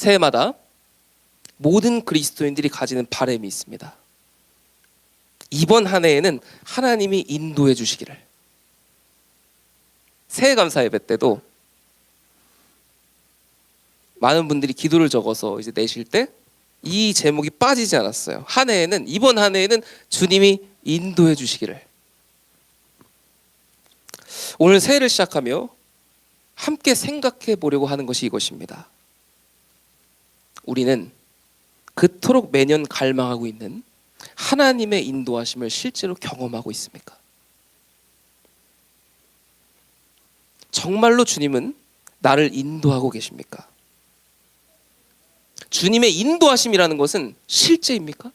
새해마다 모든 그리스도인들이 가지는 바람이 있습니다. 이번 한 해에는 하나님이 인도해 주시기를. 새해 감사 예배 때도 많은 분들이 기도를 적어서 이제 내실 때 이 제목이 빠지지 않았어요. 이번 한 해에는 주님이 인도해 주시기를. 오늘 새해를 시작하며 함께 생각해 보려고 하는 것이 이것입니다. 우리는 그토록 매년 갈망하고 있는 하나님의 인도하심을 실제로 경험하고 있습니까? 정말로 주님은 나를 인도하고 계십니까? 주님의 인도하심이라는 것은 실제입니까?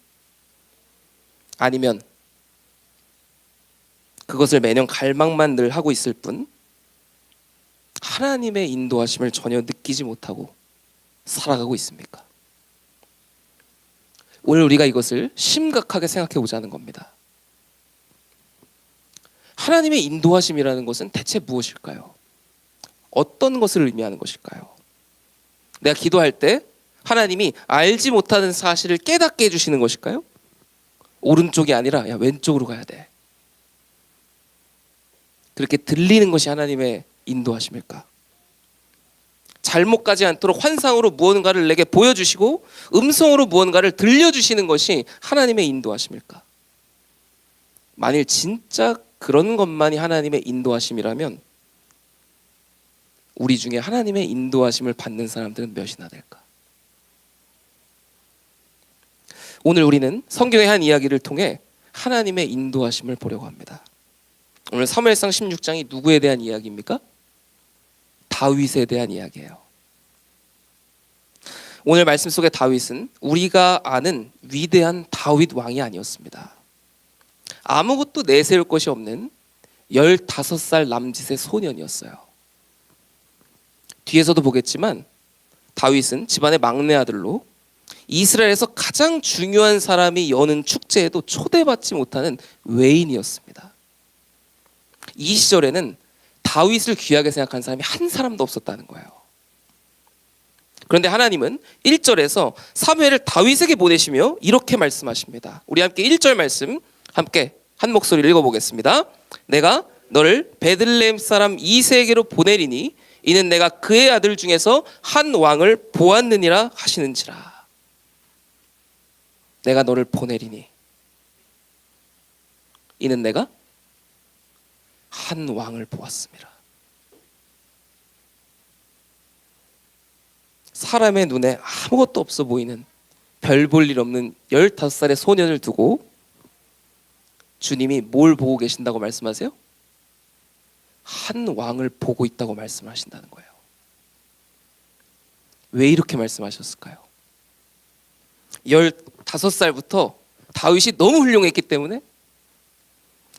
아니면 그것을 매년 갈망만 늘 하고 있을 뿐 하나님의 인도하심을 전혀 느끼지 못하고 살아가고 있습니까? 오늘 우리가 이것을 심각하게 생각해 보자는 겁니다. 하나님의 인도하심이라는 것은 대체 무엇일까요? 어떤 것을 의미하는 것일까요? 내가 기도할 때 하나님이 알지 못하는 사실을 깨닫게 해주시는 것일까요? 오른쪽이 아니라 야 왼쪽으로 가야 돼. 그렇게 들리는 것이 하나님의 인도하심일까? 잘못 가지 않도록 환상으로 무언가를 내게 보여주시고 음성으로 무언가를 들려주시는 것이 하나님의 인도하심일까? 만일 진짜 그런 것만이 하나님의 인도하심이라면 우리 중에 하나님의 인도하심을 받는 사람들은 몇이나 될까? 오늘 우리는 성경의 한 이야기를 통해 하나님의 인도하심을 보려고 합니다. 오늘 사무엘상 16장이 누구에 대한 이야기입니까? 다윗에 대한 이야기예요. 오늘 말씀 속의 다윗은 우리가 아는 위대한 다윗 왕이 아니었습니다. 아무것도 내세울 것이 없는 15살 남짓의 소년이었어요. 뒤에서도 보겠지만 다윗은 집안의 막내 아들로 이스라엘에서 가장 중요한 사람이 여는 축제에도 초대받지 못하는 외인이었습니다. 이 시절에는 다윗을 귀하게 생각하는 사람이 한 사람도 없었다는 거예요. 그런데 하나님은 1절에서 사무엘을 다윗에게 보내시며 이렇게 말씀하십니다. 우리 함께 1절 말씀 함께 한 목소리를 읽어보겠습니다. 내가 너를 베들레헴 사람 이새에게로 보내리니 이는 내가 그의 아들 중에서 한 왕을 보았느니라 하시는지라. 내가 너를 보내리니 이는 내가 한 왕을 보았습니다. 사람의 눈에 아무것도 없어 보이는 별 볼 일 없는 15살의 소년을 두고 주님이 뭘 보고 계신다고 말씀하세요? 한 왕을 보고 있다고 말씀하신다는 거예요. 왜 이렇게 말씀하셨을까요? 15살부터 다윗이 너무 훌륭했기 때문에,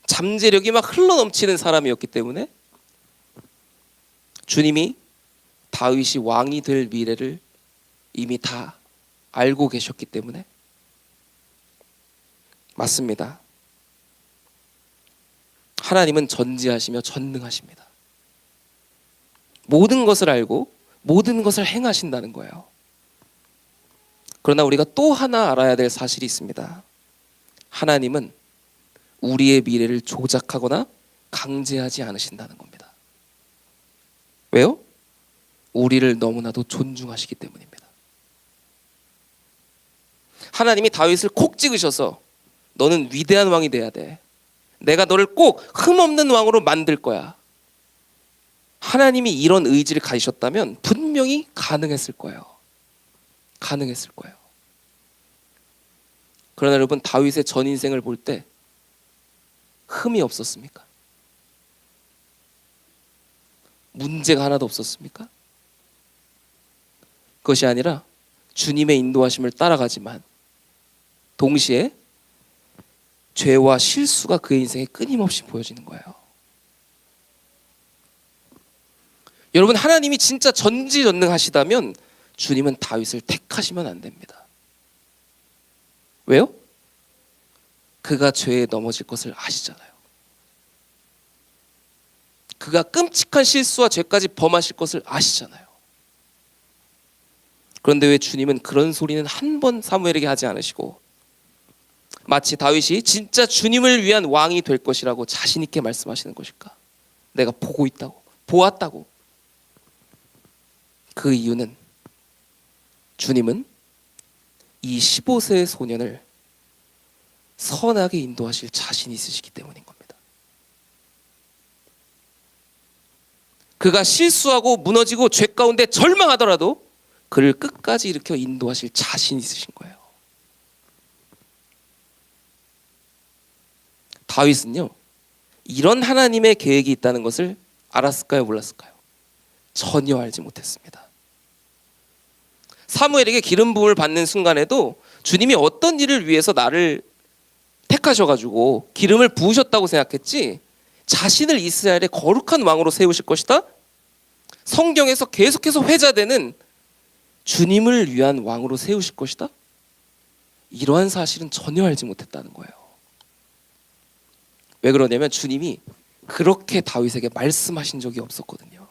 잠재력이 막 흘러넘치는 사람이었기 때문에 주님이 다윗이 왕이 될 미래를 이미 다 알고 계셨기 때문에 맞습니다. 하나님은 전지하시며 전능하십니다. 모든 것을 알고 모든 것을 행하신다는 거예요. 그러나 우리가 또 하나 알아야 될 사실이 있습니다. 하나님은 우리의 미래를 조작하거나 강제하지 않으신다는 겁니다. 왜요? 우리를 너무나도 존중하시기 때문입니다. 하나님이 다윗을 콕 찍으셔서 너는 위대한 왕이 돼야 돼. 내가 너를 꼭 흠없는 왕으로 만들 거야. 하나님이 이런 의지를 가지셨다면 분명히 가능했을 거예요. 가능했을 거예요. 그러나 여러분, 다윗의 전 인생을 볼 때 흠이 없었습니까? 문제가 하나도 없었습니까? 그것이 아니라 주님의 인도하심을 따라가지만 동시에 죄와 실수가 그의 인생에 끊임없이 보여지는 거예요. 여러분, 하나님이 진짜 전지전능하시다면 주님은 다윗을 택하시면 안 됩니다. 왜요? 그가 죄에 넘어질 것을 아시잖아요. 그가 끔찍한 실수와 죄까지 범하실 것을 아시잖아요. 그런데 왜 주님은 그런 소리는 한 번 사무엘에게 하지 않으시고 마치 다윗이 진짜 주님을 위한 왕이 될 것이라고 자신 있게 말씀하시는 것일까? 내가 보고 있다고, 보았다고. 그 이유는 주님은 이 15세의 소년을 선하게 인도하실 자신이 있으시기 때문인 겁니다. 그가 실수하고 무너지고 죄 가운데 절망하더라도 그를 끝까지 일으켜 인도하실 자신이 있으신 거예요. 다윗은요, 이런 하나님의 계획이 있다는 것을 알았을까요, 몰랐을까요? 전혀 알지 못했습니다. 사무엘에게 기름 부음을 받는 순간에도 주님이 어떤 일을 위해서 나를 택하셔가지고 기름을 부으셨다고 생각했지, 자신을 이스라엘의 거룩한 왕으로 세우실 것이다, 성경에서 계속해서 회자되는 주님을 위한 왕으로 세우실 것이다, 이러한 사실은 전혀 알지 못했다는 거예요. 왜 그러냐면 주님이 그렇게 다윗에게 말씀하신 적이 없었거든요.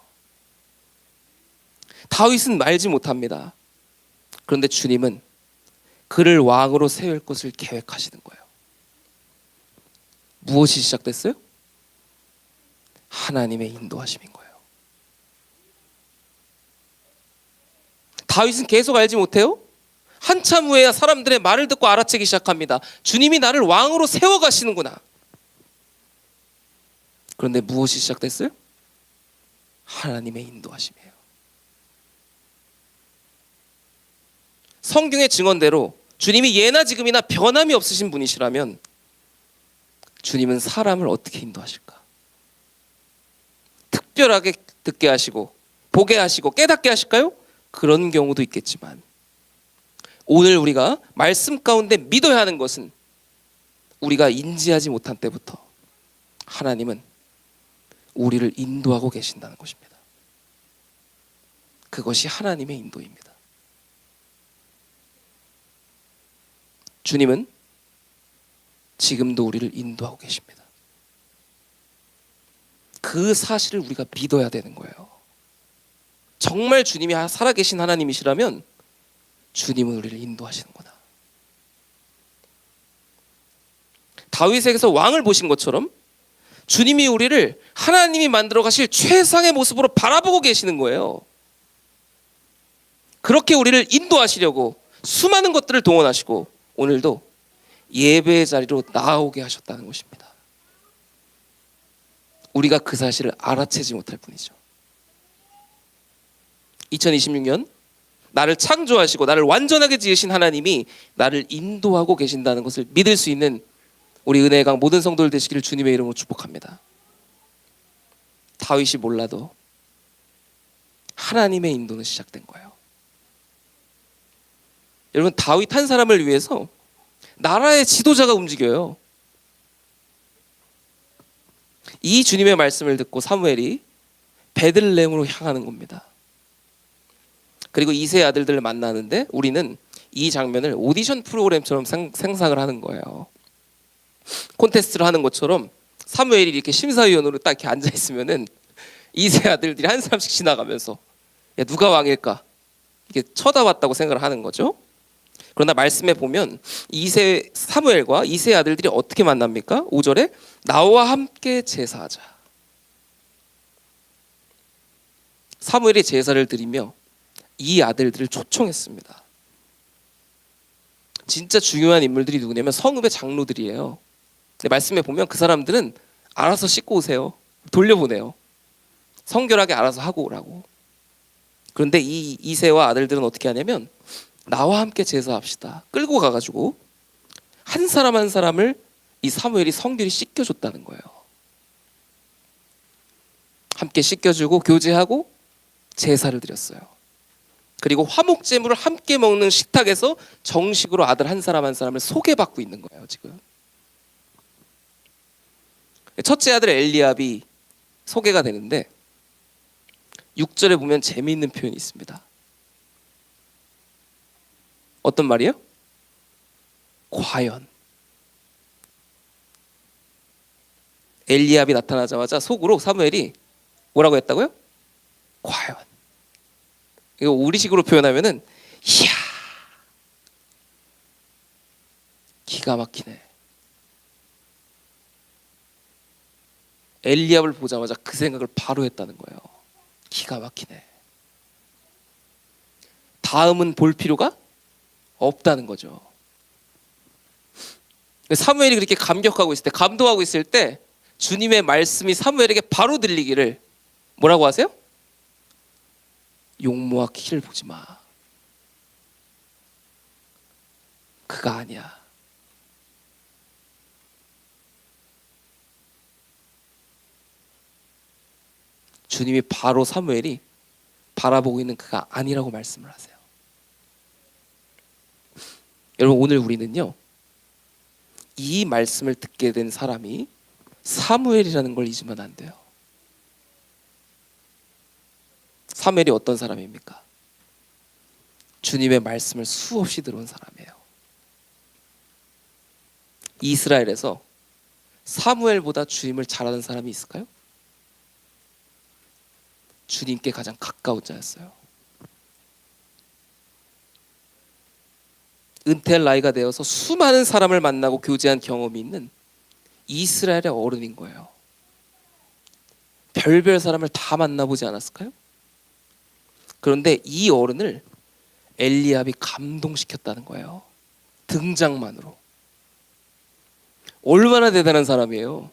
다윗은 알지 못합니다. 그런데 주님은 그를 왕으로 세울 것을 계획하시는 거예요. 무엇이 시작됐어요? 하나님의 인도하심인 거예요. 다윗은 계속 알지 못해요. 한참 후에야 사람들의 말을 듣고 알아채기 시작합니다. 주님이 나를 왕으로 세워가시는구나. 그런데 무엇이 시작됐어요? 하나님의 인도하심이에요. 성경의 증언대로 주님이 예나 지금이나 변함이 없으신 분이시라면 주님은 사람을 어떻게 인도하실까? 특별하게 듣게 하시고 보게 하시고 깨닫게 하실까요? 그런 경우도 있겠지만 오늘 우리가 말씀 가운데 믿어야 하는 것은 우리가 인지하지 못한 때부터 하나님은 우리를 인도하고 계신다는 것입니다. 그것이 하나님의 인도입니다. 주님은 지금도 우리를 인도하고 계십니다. 그 사실을 우리가 믿어야 되는 거예요. 정말 주님이 살아계신 하나님이시라면 주님은 우리를 인도하시는구나. 다윗에게서 왕을 보신 것처럼 주님이 우리를 하나님이 만들어 가실 최상의 모습으로 바라보고 계시는 거예요. 그렇게 우리를 인도하시려고 수많은 것들을 동원하시고 오늘도 예배의 자리로 나아오게 하셨다는 것입니다. 우리가 그 사실을 알아채지 못할 뿐이죠. 2026년 나를 창조하시고 나를 완전하게 지으신 하나님이 나를 인도하고 계신다는 것을 믿을 수 있는 우리 은혜의 강 모든 성도들 되시기를 주님의 이름으로 축복합니다. 다윗이 몰라도 하나님의 인도는 시작된 거예요. 여러분, 다윗 한 사람을 위해서 나라의 지도자가 움직여요. 이 주님의 말씀을 듣고 사무엘이 베들레헴으로 향하는 겁니다. 그리고 이세 아들들을 만나는데 우리는 이 장면을 오디션 프로그램처럼 상상을 하는 거예요. 콘테스트를 하는 것처럼 사무엘이 이렇게 심사위원으로 딱 이렇게 앉아 있으면은 이세 아들들이 한 사람씩 지나가면서 야, 누가 왕일까? 이렇게 쳐다봤다고 생각을 하는 거죠. 그러나 말씀에 보면 사무엘과 이세 아들들이 어떻게 만납니까? 5절에 나와 함께 제사하자. 사무엘이 제사를 드리며 이 아들들을 초청했습니다. 진짜 중요한 인물들이 누구냐면 성읍의 장로들이에요. 근데 말씀에 보면 그 사람들은 알아서 씻고 오세요. 돌려보내요. 성결하게 알아서 하고 오라고. 그런데 이 이세와 아들들은 어떻게 하냐면 나와 함께 제사합시다. 끌고 가가지고 한 사람 한 사람을 이 사무엘이 성결히 씻겨줬다는 거예요. 함께 씻겨주고 교제하고 제사를 드렸어요. 그리고 화목제물을 함께 먹는 식탁에서 정식으로 아들 한 사람 한 사람을 소개받고 있는 거예요. 지금 첫째 아들 엘리압이 소개가 되는데 6절에 보면 재미있는 표현이 있습니다. 어떤 말이에요? 과연. 엘리압이 나타나자마자 속으로 사무엘이 뭐라고 했다고요? 과연. 이거 우리식으로 표현하면은 이야, 기가 막히네. 엘리압을 보자마자 그 생각을 바로 했다는 거예요. 기가 막히네. 다음은 볼 필요가 없다는 거죠. 사무엘이 그렇게 감격하고 있을 때, 감동하고 있을 때 주님의 말씀이 사무엘에게 바로 들리기를 뭐라고 하세요? 용모와 키를 보지 마. 그가 아니야. 주님이 바로 사무엘이 바라보고 있는 그가 아니라고 말씀을 하세요. 여러분, 오늘 우리는요, 이 말씀을 듣게 된 사람이 사무엘이라는 걸 잊으면 안 돼요. 사무엘이 어떤 사람입니까? 주님의 말씀을 수없이 들어온 사람이에요. 이스라엘에서 사무엘보다 주님을 잘 아는 사람이 있을까요? 주님께 가장 가까운 자였어요. 은퇴할 나이가 되어서 수많은 사람을 만나고 교제한 경험이 있는 이스라엘의 어른인 거예요. 별별 사람을 다 만나보지 않았을까요? 그런데 이 어른을 엘리압이 감동시켰다는 거예요. 등장만으로. 얼마나 대단한 사람이에요.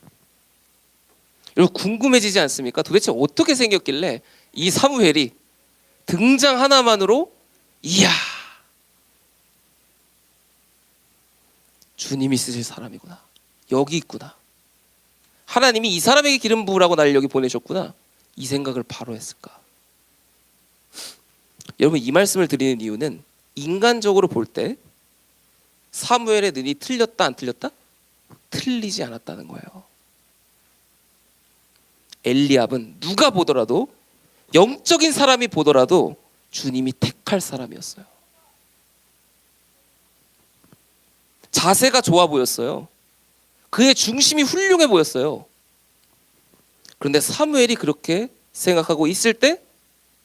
여러분, 궁금해지지 않습니까? 도대체 어떻게 생겼길래 이 사무엘이 등장 하나만으로 이야, 주님이 쓰실 사람이구나, 여기 있구나, 하나님이 이 사람에게 기름 부으라고 나를 여기 보내셨구나, 이 생각을 바로 했을까? 여러분, 이 말씀을 드리는 이유는 인간적으로 볼 때 사무엘의 눈이 틀렸다 안 틀렸다? 틀리지 않았다는 거예요. 엘리압은 누가 보더라도, 영적인 사람이 보더라도 주님이 택할 사람이었어요. 자세가 좋아 보였어요. 그의 중심이 훌륭해 보였어요. 그런데 사무엘이 그렇게 생각하고 있을 때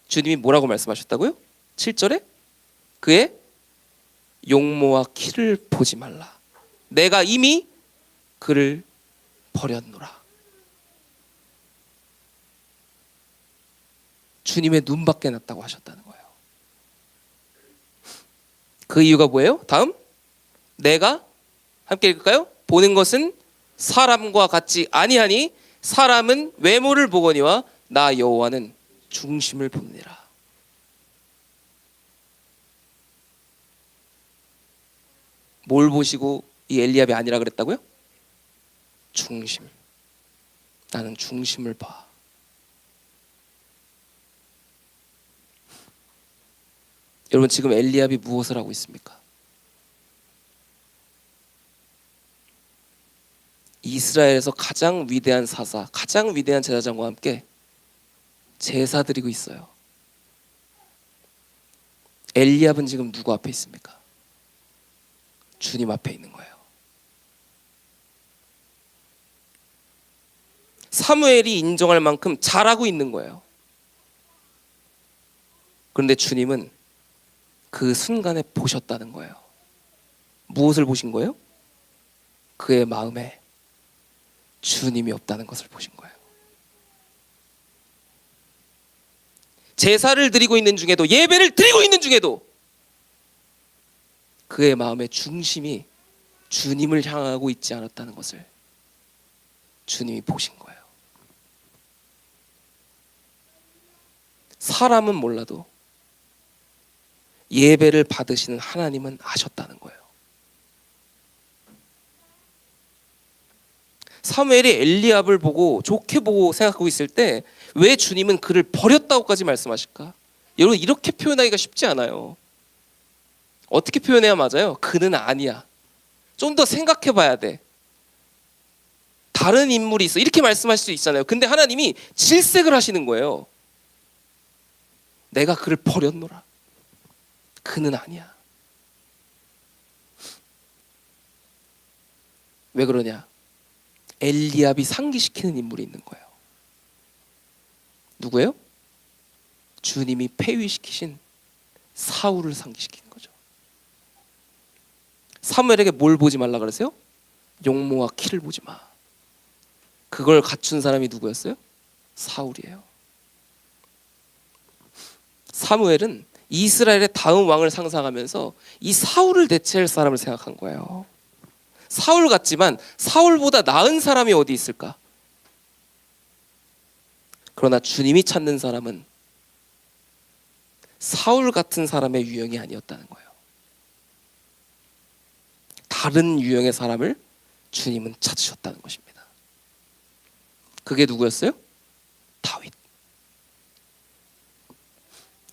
주님이 뭐라고 말씀하셨다고요? 7절에 그의 용모와 키를 보지 말라. 내가 이미 그를 버렸노라. 주님의 눈밖에 났다고 하셨다는 거예요. 그 이유가 뭐예요? 다음, 내가 함께 읽을까요? 보는 것은 사람과 같지 아니하니 사람은 외모를 보거니와 나 여호와는 중심을 보느니라. 뭘 보시고 이 엘리압이 아니라 그랬다고요? 중심. 나는 중심을 봐. 여러분, 지금 엘리압이 무엇을 하고 있습니까? 이스라엘에서 가장 위대한 사사, 가장 위대한 제사장과 함께 제사 드리고 있어요. 엘리압은 지금 누구 앞에 있습니까? 주님 앞에 있는 거예요. 사무엘이 인정할 만큼 잘하고 있는 거예요. 그런데 주님은 그 순간에 보셨다는 거예요. 무엇을 보신 거예요? 그의 마음에 주님이 없다는 것을 보신 거예요. 제사를 드리고 있는 중에도, 예배를 드리고 있는 중에도 그의 마음의 중심이 주님을 향하고 있지 않았다는 것을 주님이 보신 거예요. 사람은 몰라도 예배를 받으시는 하나님은 아셨다는 거예요. 사무엘이 엘리압을 보고 좋게 보고 생각하고 있을 때 왜 주님은 그를 버렸다고까지 말씀하실까? 여러분, 이렇게 표현하기가 쉽지 않아요. 어떻게 표현해야 맞아요? 그는 아니야. 좀 더 생각해 봐야 돼. 다른 인물이 있어. 이렇게 말씀하실 수 있잖아요. 근데 하나님이 질색을 하시는 거예요. 내가 그를 버렸노라. 그는 아니야. 왜 그러냐? 엘리압이 상기시키는 인물이 있는 거예요. 누구예요? 주님이 폐위시키신 사울을 상기시킨 거죠. 사무엘에게 뭘 보지 말라 그랬어요? 용모와 키를 보지 마. 그걸 갖춘 사람이 누구였어요? 사울이에요. 사무엘은 이스라엘의 다음 왕을 상상하면서 이 사울을 대체할 사람을 생각한 거예요. 사울 같지만 사울보다 나은 사람이 어디 있을까? 그러나 주님이 찾는 사람은 사울 같은 사람의 유형이 아니었다는 거예요. 다른 유형의 사람을 주님은 찾으셨다는 것입니다. 그게 누구였어요? 다윗.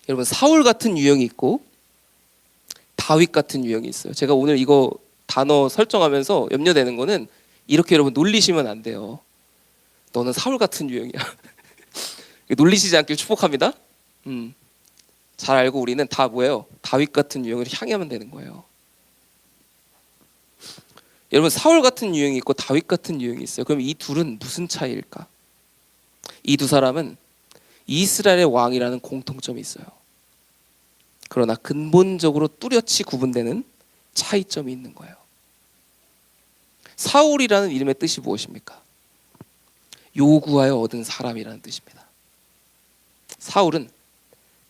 여러분, 사울 같은 유형이 있고 다윗 같은 유형이 있어요. 제가 오늘 이거 단어 설정하면서 염려되는 거는 이렇게 여러분 놀리시면 안 돼요. 너는 사울 같은 유형이야. 놀리시지 않길 축복합니다. 잘 알고 우리는 다 뭐예요? 다윗 같은 유형을 향하면 되는 거예요. 여러분, 사울 같은 유형이 있고 다윗 같은 유형이 있어요. 그럼 이 둘은 무슨 차이일까? 이 두 사람은 이스라엘의 왕이라는 공통점이 있어요. 그러나 근본적으로 뚜렷이 구분되는 차이점이 있는 거예요. 사울이라는 이름의 뜻이 무엇입니까? 요구하여 얻은 사람이라는 뜻입니다. 사울은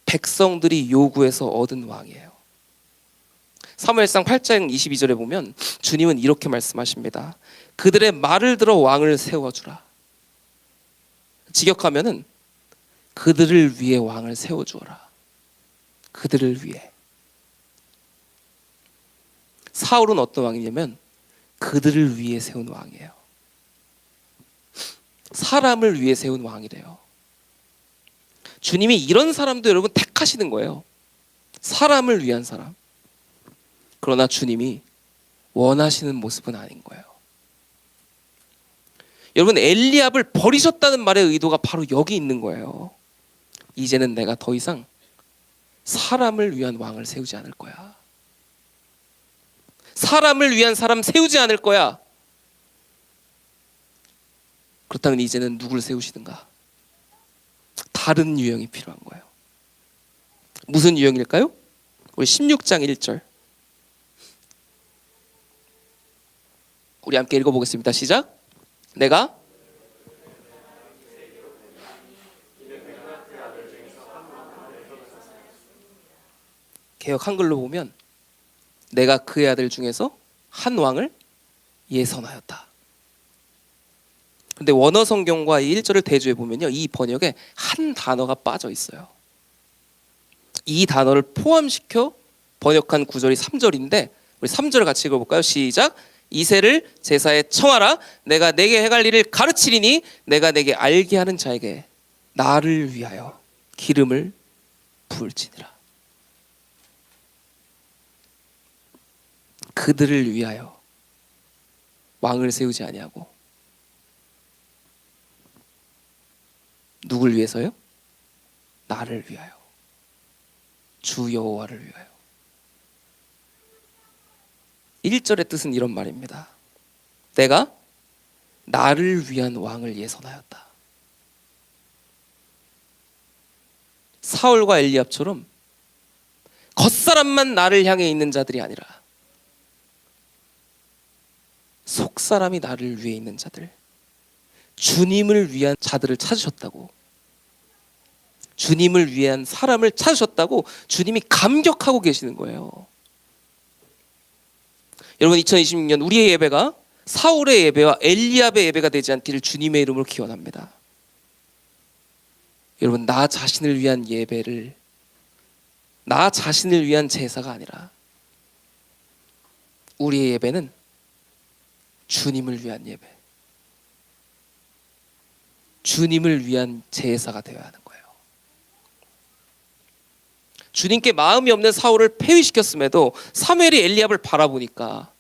백성들이 요구해서 얻은 왕이에요. 사무엘상 8장 22절에 보면 주님은 이렇게 말씀하십니다. 그들의 말을 들어 왕을 세워주라. 직역하면은 그들을 위해 왕을 세워주어라. 그들을 위해. 사울은 어떤 왕이냐면 그들을 위해 세운 왕이에요. 사람을 위해 세운 왕이래요. 주님이 이런 사람도 여러분 택하시는 거예요. 사람을 위한 사람. 그러나 주님이 원하시는 모습은 아닌 거예요. 여러분, 엘리압을 버리셨다는 말의 의도가 바로 여기 있는 거예요. 이제는 내가 더 이상 사람을 위한 왕을 세우지 않을 거야. 사람을 위한 사람 세우지 않을 거야. 그렇다면 이제는 누구를 세우시든가? 다른 유형이 필요한 거예요. 무슨 유형일까요? 우리 16장 1절 우리 함께 읽어보겠습니다. 시작. 내가 개역 한글로 보면 내가 그의 아들 중에서 한 왕을 예선하였다. 근데 원어 성경과 이 1절을 대조해 보면요, 이 번역에 한 단어가 빠져 있어요. 이 단어를 포함시켜 번역한 구절이 3절인데 우리 3절을 같이 읽어볼까요? 시작. 이새를 제사에 청하라. 내가 내게 행할 일을 가르치리니 내가 내게 알게 하는 자에게 나를 위하여 기름을 부을지니라. 그들을 위하여 왕을 세우지 아니하고 누굴 위해서요? 나를 위하여, 주 여호와를 위하여. 1절의 뜻은 이런 말입니다. 내가 나를 위한 왕을 예선하였다. 사울과 엘리압처럼 겉사람만 나를 향해 있는 자들이 아니라 속사람이 나를 위해 있는 자들, 주님을 위한 자들을 찾으셨다고, 주님을 위한 사람을 찾으셨다고 주님이 감격하고 계시는 거예요. 여러분, 2026년 우리의 예배가 사울의 예배와 엘리압의 예배가 되지 않기를 주님의 이름으로 기원합니다. 여러분, 나 자신을 위한 예배를, 나 자신을 위한 제사가 아니라 우리의 예배는 주님을 위한 예배, 주님을 위한 제사가 되어야 하는 거예요. 주님께 마음이 없는 사울을 폐위시켰음에도 사무엘이 엘리압을 바라보니까,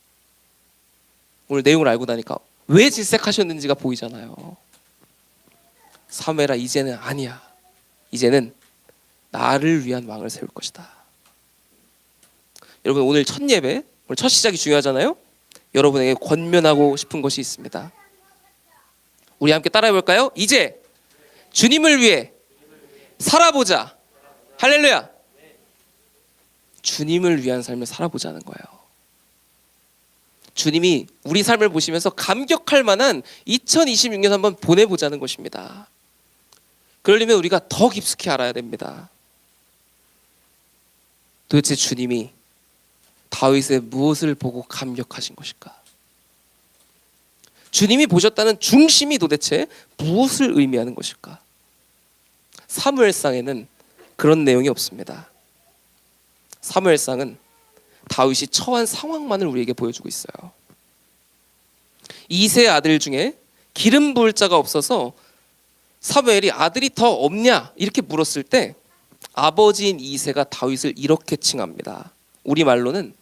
오늘 내용을 알고 나니까 왜 질색하셨는지가 보이잖아요. 사무엘아, 이제는 아니야. 이제는 나를 위한 왕을 세울 것이다. 여러분, 오늘 첫 예배, 오늘 첫 시작이 중요하잖아요. 여러분에게 권면하고 싶은 것이 있습니다. 우리 함께 따라해 볼까요? 이제 주님을 위해 살아보자. 할렐루야. 주님을 위한 삶을 살아보자는 거예요. 주님이 우리 삶을 보시면서 감격할 만한 2026년 한번 보내보자는 것입니다. 그러려면 우리가 더 깊숙이 알아야 됩니다. 도대체 주님이 다윗의 무엇을 보고 감격하신 것일까? 주님이 보셨다는 중심이 도대체 무엇을 의미하는 것일까? 사무엘상에는 그런 내용이 없습니다. 사무엘상은 다윗이 처한 상황만을 우리에게 보여주고 있어요. 이세 아들 중에 기름 부을 자가 없어서 사무엘이 아들이 더 없냐 이렇게 물었을 때 아버지인 이세가 다윗을 이렇게 칭합니다. 우리말로는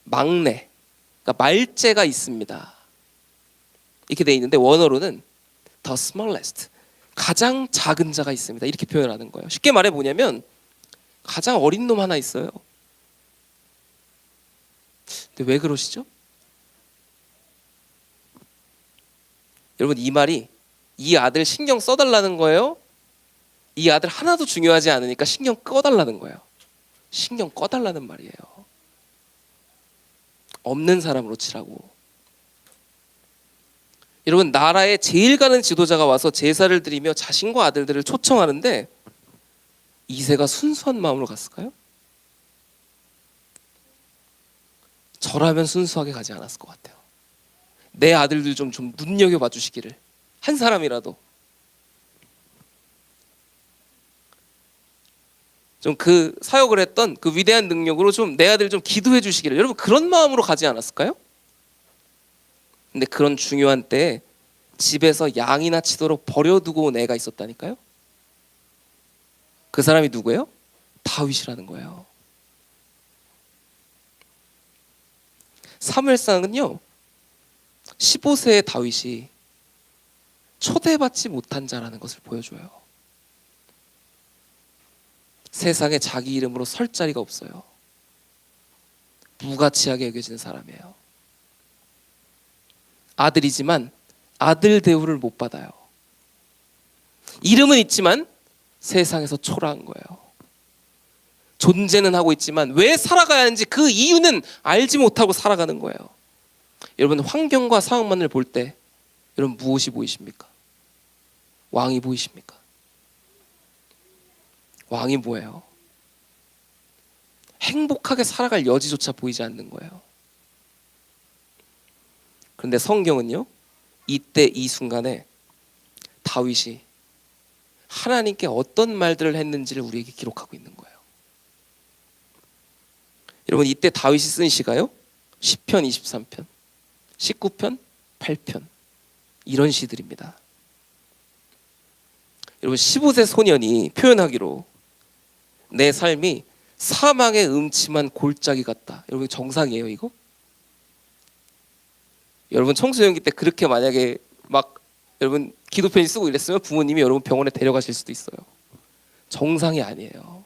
막내, 그러니까 말째가 있습니다. 이렇게 돼 있는데 원어로는 the smallest, 가장 작은 자가 있습니다. 이렇게 표현하는 거예요. 쉽게 말해 뭐냐면 가장 어린 놈 하나 있어요. 근데 왜 그러시죠? 여러분, 이 말이 이 아들 신경 써달라는 거예요? 이 아들 하나도 중요하지 않으니까 신경 꺼달라는 거예요. 신경 꺼달라는 말이에요. 없는 사람으로 치라고. 여러분, 나라에 제일 가는 지도자가 와서 제사를 드리며 자신과 아들들을 초청하는데 이새가 순수한 마음으로 갔을까요? 저라면 순수하게 가지 않았을 것 같아요. 내 아들들 좀 눈여겨봐 주시기를, 한 사람이라도 좀 그 사역을 했던 그 위대한 능력으로 좀 내 아들 좀 기도해 주시기를, 여러분 그런 마음으로 가지 않았을까요? 근데 그런 중요한 때에 집에서 양이나 치도록 버려두고 온 애가 있었다니까요. 그 사람이 누구예요? 다윗이라는 거예요. 사무엘상은요 15세의 다윗이 초대받지 못한 자라는 것을 보여줘요. 세상에 자기 이름으로 설 자리가 없어요. 무가치하게 여겨지는 사람이에요. 아들이지만 아들 대우를 못 받아요. 이름은 있지만 세상에서 초라한 거예요. 존재는 하고 있지만 왜 살아가야 하는지 그 이유는 알지 못하고 살아가는 거예요. 여러분, 환경과 상황만을 볼 때 여러분 무엇이 보이십니까? 왕이 보이십니까? 왕이 뭐예요? 행복하게 살아갈 여지조차 보이지 않는 거예요. 그런데 성경은요, 이때 이 순간에 다윗이 하나님께 어떤 말들을 했는지를 우리에게 기록하고 있는 거예요. 여러분, 이때 다윗이 쓴 시가요 10편, 23편, 19편, 8편 이런 시들입니다. 여러분, 15세 소년이 표현하기로 내 삶이 사망의 음침한 골짜기 같다. 여러분, 정상이에요 이거? 여러분, 청소년기 때 그렇게 만약에 막 여러분 기도편지 쓰고 이랬으면 부모님이 여러분 병원에 데려가실 수도 있어요. 정상이 아니에요.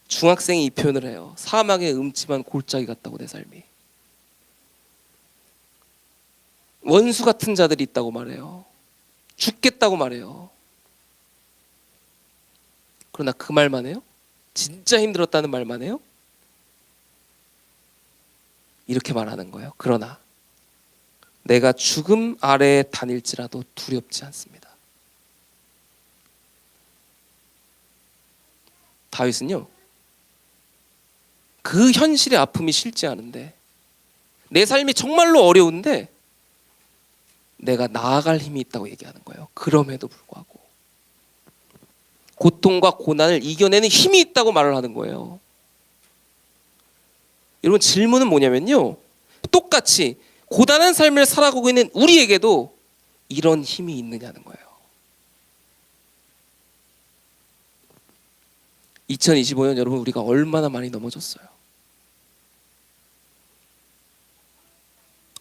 중학생이 이 표현을 해요. 사망의 음침한 골짜기 같다고 내 삶이. 원수 같은 자들이 있다고 말해요. 죽겠다고 말해요. 그러나 그 말만 해요? 진짜 힘들었다는 말만 해요? 이렇게 말하는 거예요. 그러나 내가 죽음 아래에 다닐지라도 두렵지 않습니다. 다윗은요, 그 현실의 아픔이 싫지 않은데, 내 삶이 정말로 어려운데 내가 나아갈 힘이 있다고 얘기하는 거예요. 그럼에도 불구하고 고통과 고난을 이겨내는 힘이 있다고 말을 하는 거예요. 여러분, 질문은 뭐냐면요, 똑같이 고단한 삶을 살아가고 있는 우리에게도 이런 힘이 있느냐는 거예요. 2025년 여러분, 우리가 얼마나 많이 넘어졌어요?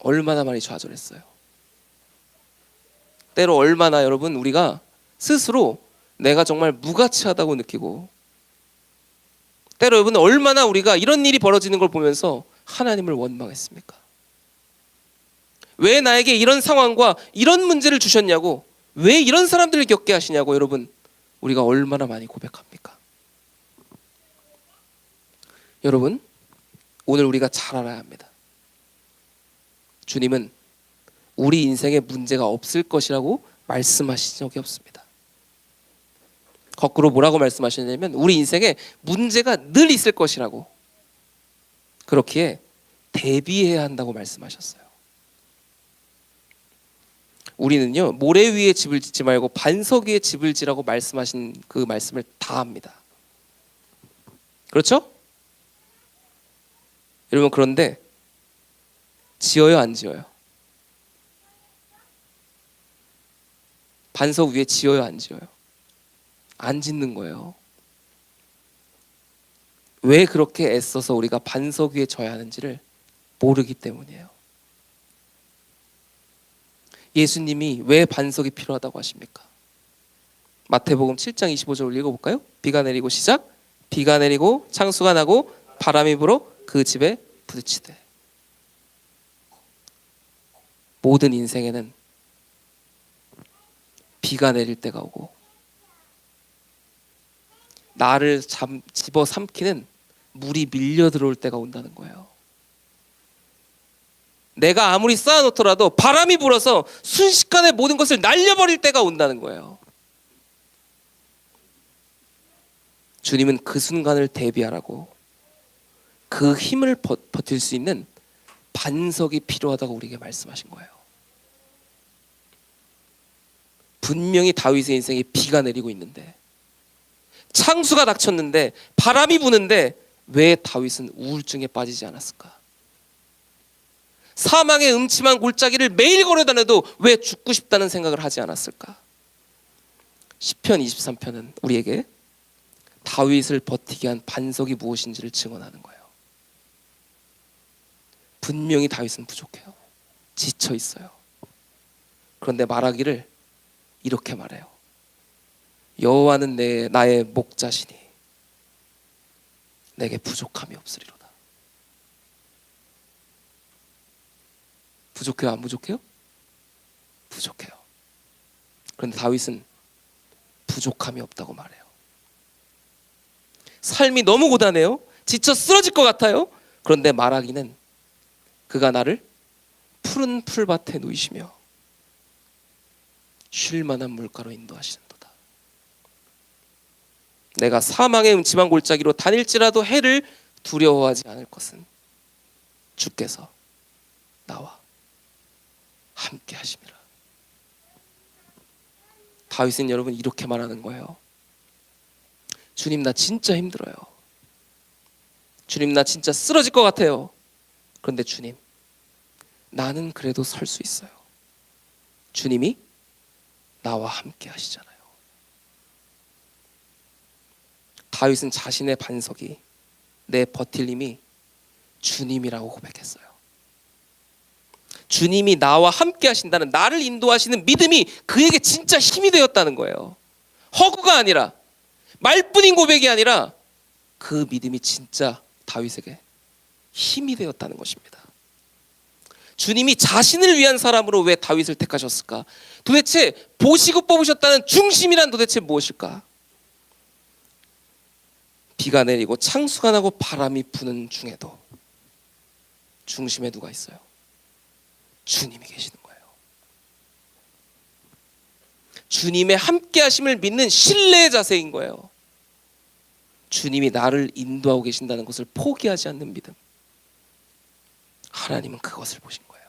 얼마나 많이 좌절했어요? 때로 얼마나 여러분 우리가 스스로 내가 정말 무가치하다고 느끼고, 때로 여러분 얼마나 우리가 이런 일이 벌어지는 걸 보면서 하나님을 원망했습니까? 왜 나에게 이런 상황과 이런 문제를 주셨냐고, 왜 이런 사람들을 겪게 하시냐고 여러분 우리가 얼마나 많이 고백합니까? 여러분, 오늘 우리가 잘 알아야 합니다. 주님은 우리 인생에 문제가 없을 것이라고 말씀하신 적이 없습니다. 거꾸로 뭐라고 말씀하시냐면 우리 인생에 문제가 늘 있을 것이라고, 그렇기에 대비해야 한다고 말씀하셨어요. 우리는요, 모래 위에 집을 짓지 말고 반석 위에 집을 지라고 말씀하신 그 말씀을 다 합니다. 그렇죠? 여러분, 그런데 지어요, 안 지어요? 반석 위에 지어요, 안 지어요? 안 짓는 거예요. 왜 그렇게 애써서 우리가 반석 위에 져야 하는지를 모르기 때문이에요. 예수님이 왜 반석이 필요하다고 하십니까? 마태복음 7장 25절 읽어볼까요? 비가 내리고 시작. 비가 내리고 창수가 나고 바람이 불어 그 집에 부딪히되. 모든 인생에는 비가 내릴 때가 오고 나를 집어삼키는 물이 밀려 들어올 때가 온다는 거예요. 내가 아무리 쌓아놓더라도 바람이 불어서 순식간에 모든 것을 날려버릴 때가 온다는 거예요. 주님은 그 순간을 대비하라고 그 힘을 버틸 수 있는 반석이 필요하다고 우리에게 말씀하신 거예요. 분명히 다윗의 인생에 비가 내리고 있는데, 창수가 닥쳤는데, 바람이 부는데 왜 다윗은 우울증에 빠지지 않았을까? 사망의 음침한 골짜기를 매일 걸어다녀도 왜 죽고 싶다는 생각을 하지 않았을까? 시편 23편은 우리에게 다윗을 버티게 한 반석이 무엇인지를 증언하는 거예요. 분명히 다윗은 부족해요. 지쳐 있어요. 그런데 말하기를 이렇게 말해요. 여호와는 나의 목자시니 내게 부족함이 없으리로다. 부족해요, 안 부족해요? 부족해요. 그런데 다윗은 부족함이 없다고 말해요. 삶이 너무 고단해요. 지쳐 쓰러질 것 같아요. 그런데 말하기는 그가 나를 푸른 풀밭에 누이시며 쉴 만한 물가로 인도하시는도다. 내가 사망의 음침한 골짜기로 다닐지라도 해를 두려워하지 않을 것은 주께서 나와 함께 하심이라. 다윗은 여러분 이렇게 말하는 거예요. 주님, 나 진짜 힘들어요. 주님, 나 진짜 쓰러질 것 같아요. 그런데 주님, 나는 그래도 설 수 있어요. 주님이 나와 함께 하시잖아요. 다윗은 자신의 반석이, 내 버틸 힘이 주님이라고 고백했어요. 주님이 나와 함께 하신다는, 나를 인도하시는 믿음이 그에게 진짜 힘이 되었다는 거예요. 허구가 아니라, 말뿐인 고백이 아니라 그 믿음이 진짜 다윗에게 힘이 되었다는 것입니다. 주님이 자신을 위한 사람으로 왜 다윗을 택하셨을까? 도대체 보시고 뽑으셨다는 중심이란 도대체 무엇일까? 비가 내리고 창수가 나고 바람이 부는 중에도 중심에 누가 있어요? 주님이 계시는 거예요. 주님의 함께 하심을 믿는 신뢰의 자세인 거예요. 주님이 나를 인도하고 계신다는 것을 포기하지 않는 믿음. 하나님은 그것을 보신 거예요.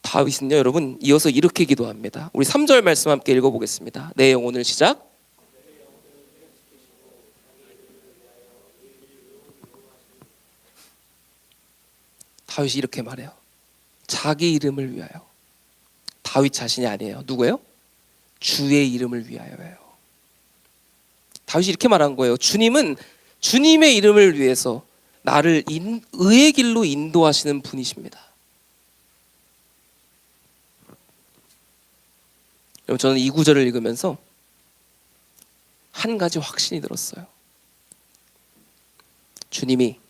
다윗은요, 여러분 이어서 이렇게 기도합니다. 우리 3절 말씀 함께 읽어보겠습니다. 내 영혼을 시작. 다윗이 이렇게 말해요. 자기 이름을 위하여. 다윗 자신이 아니에요. 누구예요? 주의 이름을 위하여예요. 다윗이 이렇게 말한 거예요. 주님은 주님의 이름을 위해서 나를 의의 길로 인도하시는 분이십니다. 여러분, 저는 이 구절을 읽으면서 한 가지 확신이 들었어요. 주님이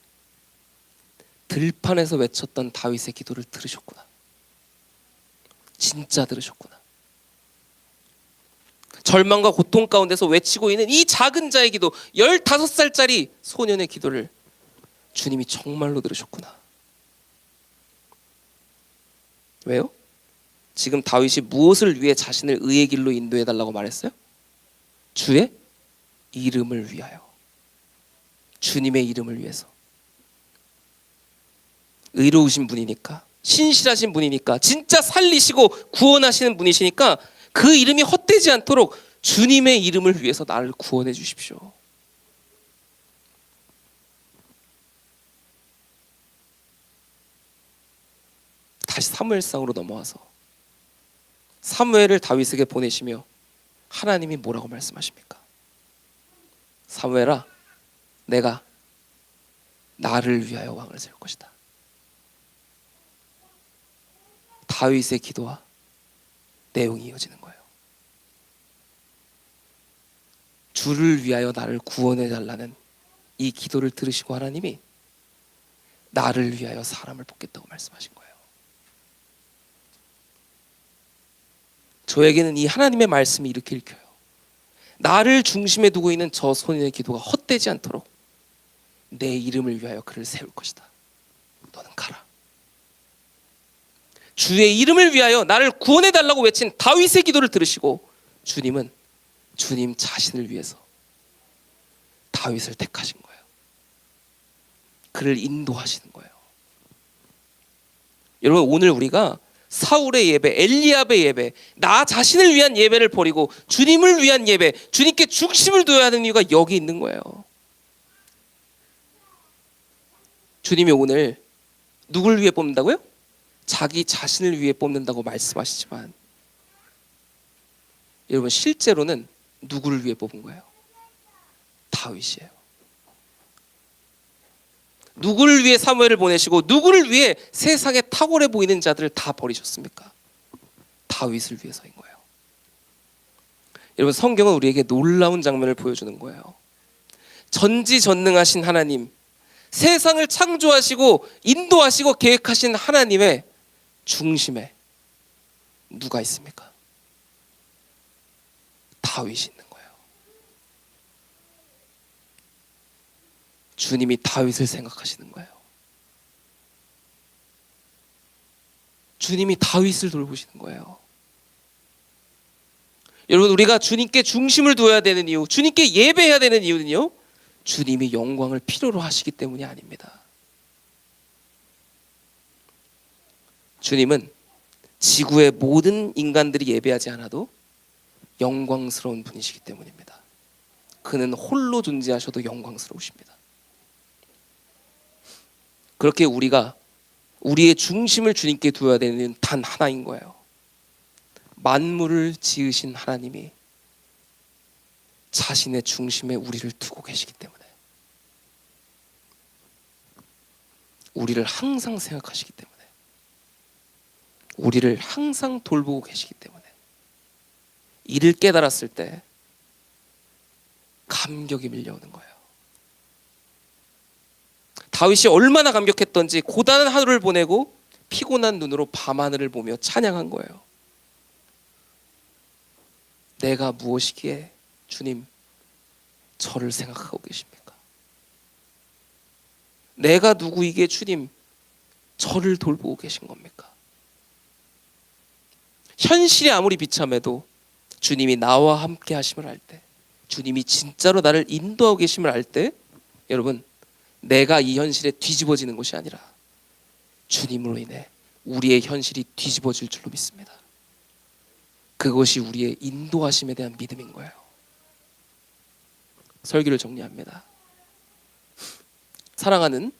들판에서 외쳤던 다윗의 기도를 들으셨구나. 진짜 들으셨구나. 절망과 고통 가운데서 외치고 있는 이 작은 자의 기도, 15살짜리 소년의 기도를 주님이 정말로 들으셨구나. 왜요? 지금 다윗이 무엇을 위해 자신을 의의 길로 인도해달라고 말했어요? 주의 이름을 위하여. 주님의 이름을 위해서. 의로우신 분이니까, 신실하신 분이니까, 진짜 살리시고 구원하시는 분이시니까 그 이름이 헛되지 않도록 주님의 이름을 위해서 나를 구원해 주십시오. 다시 사무엘상으로 넘어와서 사무엘을 다윗에게 보내시며 하나님이 뭐라고 말씀하십니까? 사무엘아, 내가 나를 위하여 왕을 세울 것이다. 다윗의 기도와 내용이 이어지는 거예요. 주를 위하여 나를 구원해 달라는 이 기도를 들으시고 하나님이 나를 위하여 사람을 뽑겠다고 말씀하신 거예요. 저에게는 이 하나님의 말씀이 이렇게 읽혀요. 나를 중심에 두고 있는 저 소년의 기도가 헛되지 않도록 내 이름을 위하여 그를 세울 것이다. 너는 가라. 주의 이름을 위하여 나를 구원해 달라고 외친 다윗의 기도를 들으시고 주님은 주님 자신을 위해서 다윗을 택하신 거예요. 그를 인도하시는 거예요. 여러분, 오늘 우리가 사울의 예배, 엘리압의 예배, 나 자신을 위한 예배를 버리고 주님을 위한 예배, 주님께 중심을 둬야 하는 이유가 여기 있는 거예요. 주님이 오늘 누굴 위해 뽑는다고요? 자기 자신을 위해 뽑는다고 말씀하시지만 여러분, 실제로는 누구를 위해 뽑은 거예요? 다윗이에요. 누구를 위해 사무엘을 보내시고 누구를 위해 세상에 탁월해 보이는 자들을 다 버리셨습니까? 다윗을 위해서인 거예요. 여러분, 성경은 우리에게 놀라운 장면을 보여주는 거예요. 전지전능하신 하나님, 세상을 창조하시고 인도하시고 계획하신 하나님의 중심에 누가 있습니까? 다윗이 있는 거예요. 주님이 다윗을 생각하시는 거예요. 주님이 다윗을 돌보시는 거예요. 여러분, 우리가 주님께 중심을 두어야 되는 이유, 주님께 예배해야 되는 이유는요, 주님이 영광을 필요로 하시기 때문이 아닙니다. 주님은 지구의 모든 인간들이 예배하지 않아도 영광스러운 분이시기 때문입니다. 그는 홀로 존재하셔도 영광스러우십니다. 그렇게 우리가 우리의 중심을 주님께 두어야 되는 단 하나인 거예요. 만물을 지으신 하나님이 자신의 중심에 우리를 두고 계시기 때문에, 우리를 항상 생각하시기 때문에, 우리를 항상 돌보고 계시기 때문에 이를 깨달았을 때 감격이 밀려오는 거예요. 다윗이 얼마나 감격했던지 고단한 하루를 보내고 피곤한 눈으로 밤하늘을 보며 찬양한 거예요. 내가 무엇이기에 주님 저를 생각하고 계십니까? 내가 누구이기에 주님 저를 돌보고 계신 겁니까? 현실이 아무리 비참해도 주님이 나와 함께 하심을 알 때, 주님이 진짜로 나를 인도하고 계심을 알 때, 여러분, 내가 이 현실에 뒤집어지는 것이 아니라 주님으로 인해 우리의 현실이 뒤집어질 줄로 믿습니다. 그것이 우리의 인도하심에 대한 믿음인 거예요. 설교를 정리합니다. 사랑하는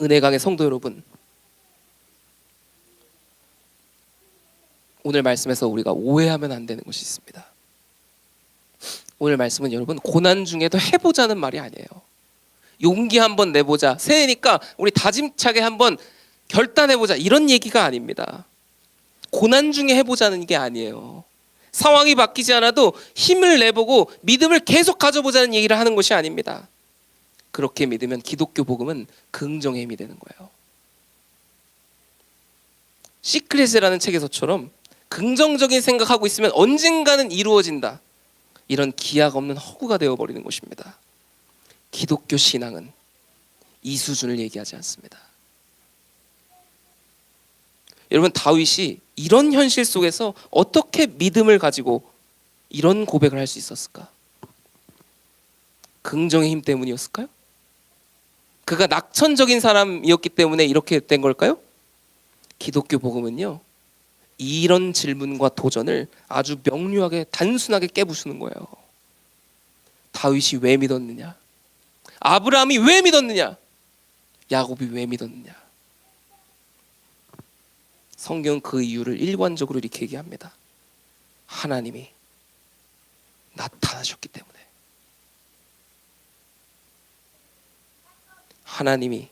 은혜강의 성도 여러분, 오늘 말씀에서 우리가 오해하면 안 되는 것이 있습니다. 오늘 말씀은 여러분, 고난 중에도 해보자는 말이 아니에요. 용기 한번 내보자, 새해니까 우리 다짐차게 한번 결단해보자, 이런 얘기가 아닙니다. 고난 중에 해보자는 게 아니에요. 상황이 바뀌지 않아도 힘을 내보고 믿음을 계속 가져보자는 얘기를 하는 것이 아닙니다. 그렇게 믿으면 기독교 복음은 긍정의 힘이 되는 거예요. 시크릿이라는 책에서처럼 긍정적인 생각하고 있으면 언젠가는 이루어진다. 이런 기약 없는 허구가 되어버리는 것입니다. 기독교 신앙은 이 수준을 얘기하지 않습니다. 여러분, 다윗이 이런 현실 속에서 어떻게 믿음을 가지고 이런 고백을 할 수 있었을까? 긍정의 힘 때문이었을까요? 그가 낙천적인 사람이었기 때문에 이렇게 된 걸까요? 기독교 복음은요, 이런 질문과 도전을 아주 명료하게 단순하게 깨부수는 거예요. 다윗이 왜 믿었느냐? 아브라함이 왜 믿었느냐? 야곱이 왜 믿었느냐? 성경은 그 이유를 일관적으로 이렇게 얘기합니다. 하나님이 나타나셨기 때문에. 하나님이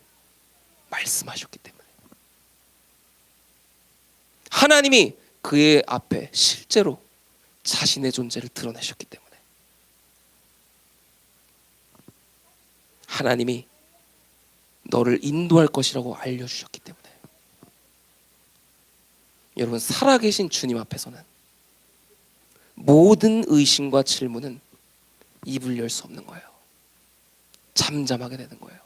말씀하셨기 때문에. 하나님이 그의 앞에 실제로 자신의 존재를 드러내셨기 때문에. 하나님이 너를 인도할 것이라고 알려주셨기 때문에. 여러분, 살아계신 주님 앞에서는 모든 의심과 질문은 입을 열 수 없는 거예요. 잠잠하게 되는 거예요.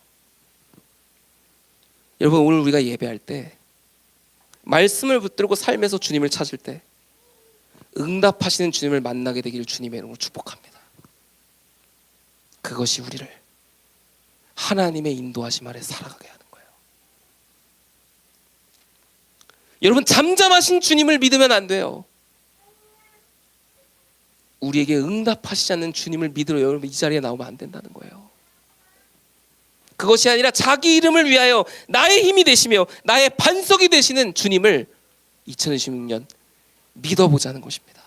여러분, 오늘 우리가 예배할 때, 말씀을 붙들고 삶에서 주님을 찾을 때 응답하시는 주님을 만나게 되기를 주님의 이름으로 축복합니다. 그것이 우리를 하나님의 인도하심 아래 살아가게 하는 거예요. 여러분, 잠잠하신 주님을 믿으면 안 돼요. 우리에게 응답하시지 않는 주님을 믿으러 여러분 이 자리에 나오면 안 된다는 거예요. 그것이 아니라 자기 이름을 위하여 나의 힘이 되시며 나의 반석이 되시는 주님을 2026년 믿어보자는 것입니다.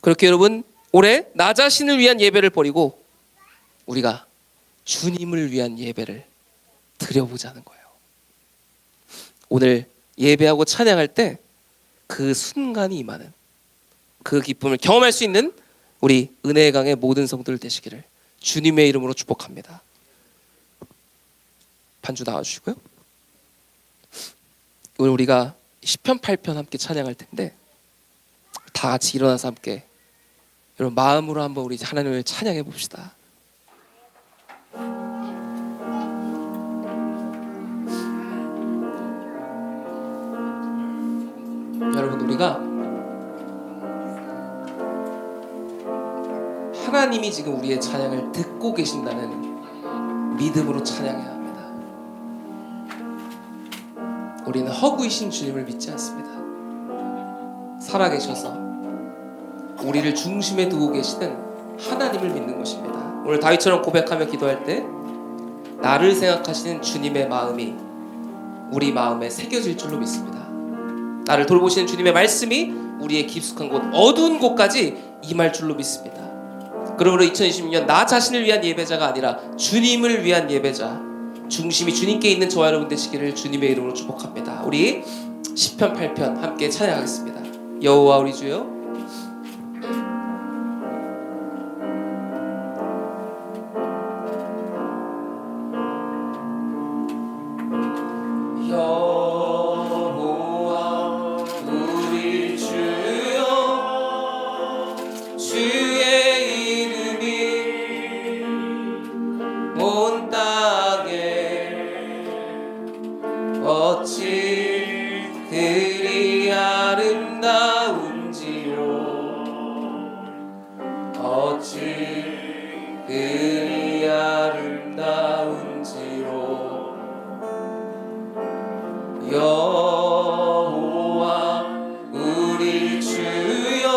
그렇게 여러분, 올해 나 자신을 위한 예배를 버리고 우리가 주님을 위한 예배를 드려보자는 거예요. 오늘 예배하고 찬양할 때 그 순간이 임하는, 그 기쁨을 경험할 수 있는 우리 은혜의 강의 모든 성도들 되시기를 주님의 이름으로 축복합니다. 반주 나와주시고요. 오늘 우리가 시편 8편 함께 찬양할 텐데 다 같이 일어나서 함께 여러분 마음으로 한번 우리 하나님을 찬양해 봅시다. 여러분, 우리가 하나님이 지금 우리의 찬양을 듣고 계신다는 믿음으로 찬양해야 합니다. 우리는 허구이신 주님을 믿지 않습니다. 살아계셔서 우리를 중심에 두고 계시는 하나님을 믿는 것입니다. 오늘 다윗처럼 고백하며 기도할 때 나를 생각하시는 주님의 마음이 우리 마음에 새겨질 줄로 믿습니다. 나를 돌보시는 주님의 말씀이 우리의 깊숙한 곳, 어두운 곳까지 임할 줄로 믿습니다. 그러므로 2026년 나 자신을 위한 예배자가 아니라 주님을 위한 예배자, 중심이 주님께 있는 저와 여러분 되시기를 주님의 이름으로 축복합니다. 우리 시편 8편 함께 찬양하겠습니다. 여호와 우리 주여, 어찌 그리 아름다운지요, 어찌 그리 아름다운지요. 여호와 우리 주여,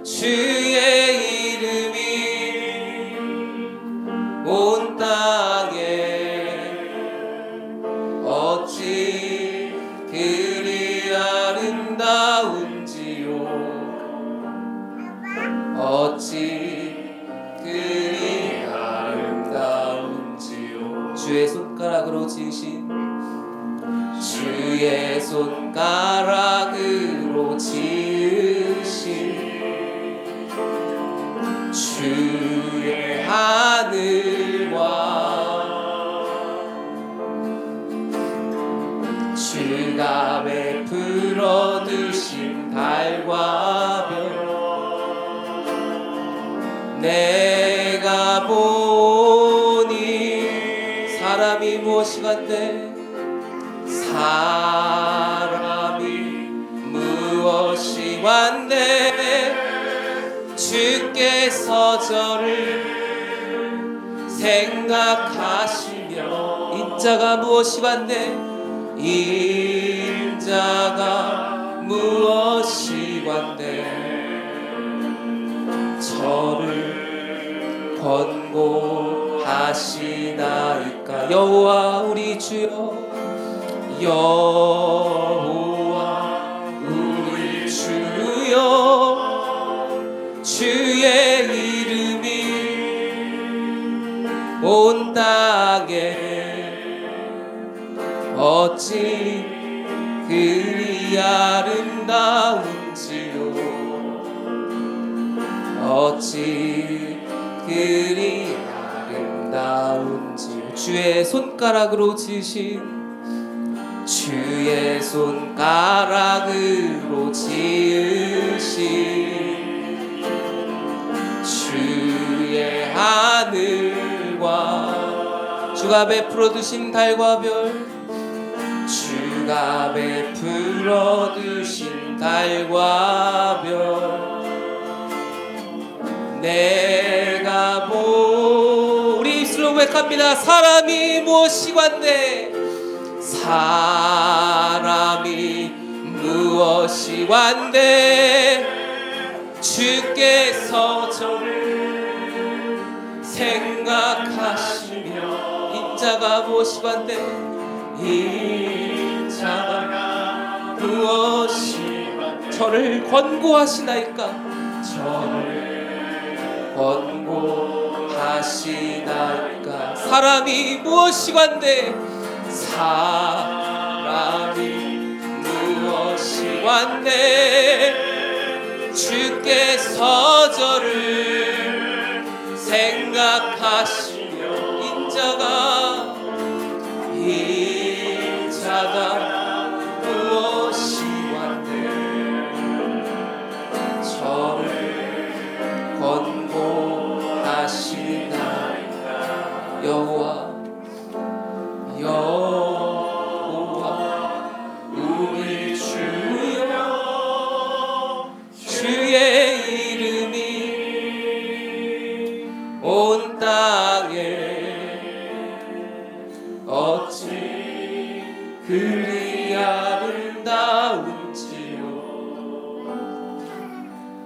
주의 이름이 온 땅에 어찌 그리 아름다운지요, 어찌 그리 아름다운지요. 주의 손가락으로 지으신, 주의 손가락으로 지으신 주의 하늘과 주가 베푸신 내가 보니 사람이 무엇이간데 사람이 무엇이 간데 주께서 저를 생각하시며 인자가 무엇이 간데 인자가 무엇이 간데 저를 권고하시나이까. 여호와 우리 주여 여호와 우리 주여 주의 이름이 온 땅에 어찌 그리 아름다운지요 어찌 그리 아름다운지요. 주의 손가락으로 지으신 주의 손가락으로 지으신 주의 하늘과 주가 베풀어 두신 달과 별 주가 베풀어 두신 달과 별 내가 우리 입술로 고백합니다. 사람이 무엇이 간데 사람이 무엇이 간데 주께서 저를 생각하시며 인자가 무엇이 간데 인자가 무엇이 저를 권고하시나이까 저를 권고하시나이까. 사람이 무엇이 간데 사람이 무엇이 간데 주께서 저를 생각하시며 인자가 무엇이 간데 저를 권고하시나이까. 여호와 우리 주여 주의 이름이 온 땅에 어찌 그리 아름다운지요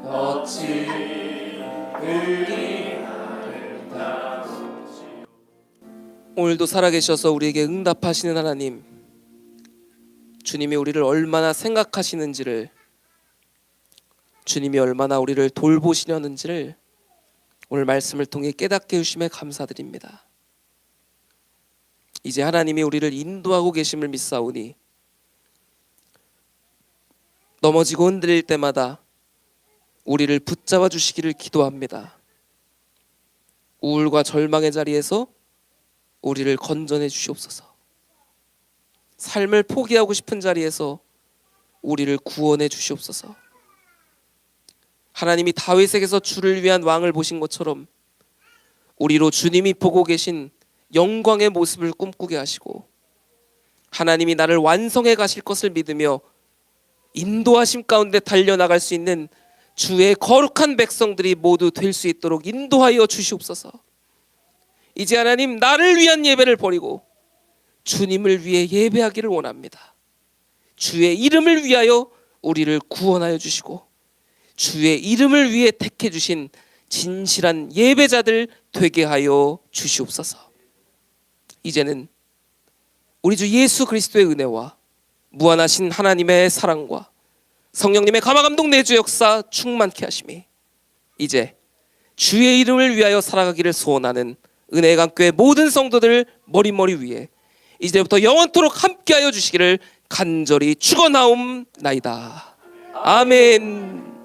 어찌 그리 아름다운지요. 오늘도 살아계셔서 우리에게 응답하시는 하나님, 주님이 우리를 얼마나 생각하시는지를, 주님이 얼마나 우리를 돌보시려는지를 오늘 말씀을 통해 깨닫게 해주심에 감사드립니다. 이제 하나님이 우리를 인도하고 계심을 믿사오니 넘어지고 흔들릴 때마다 우리를 붙잡아 주시기를 기도합니다. 우울과 절망의 자리에서 우리를 건져내 주시옵소서. 삶을 포기하고 싶은 자리에서 우리를 구원해 주시옵소서. 하나님이 다윗에게서 주를 위한 왕을 보신 것처럼 우리로 주님이 보고 계신 영광의 모습을 꿈꾸게 하시고 하나님이 나를 완성해 가실 것을 믿으며 인도하심 가운데 달려나갈 수 있는 주의 거룩한 백성들이 모두 될 수 있도록 인도하여 주시옵소서. 이제 하나님, 나를 위한 예배를 버리고 주님을 위해 예배하기를 원합니다. 주의 이름을 위하여 우리를 구원하여 주시고 주의 이름을 위해 택해 주신 진실한 예배자들 되게 하여 주시옵소서. 이제는 우리 주 예수 그리스도의 은혜와 무한하신 하나님의 사랑과 성령님의 감화감동 내주 역사 충만케 하심이 이제 주의 이름을 위하여 살아가기를 소원하는 은혜의 강교회 모든 성도들 머리 위에 이제부터 영원토록 함께하여 주시기를 간절히 축원하옵나이다. 아멘.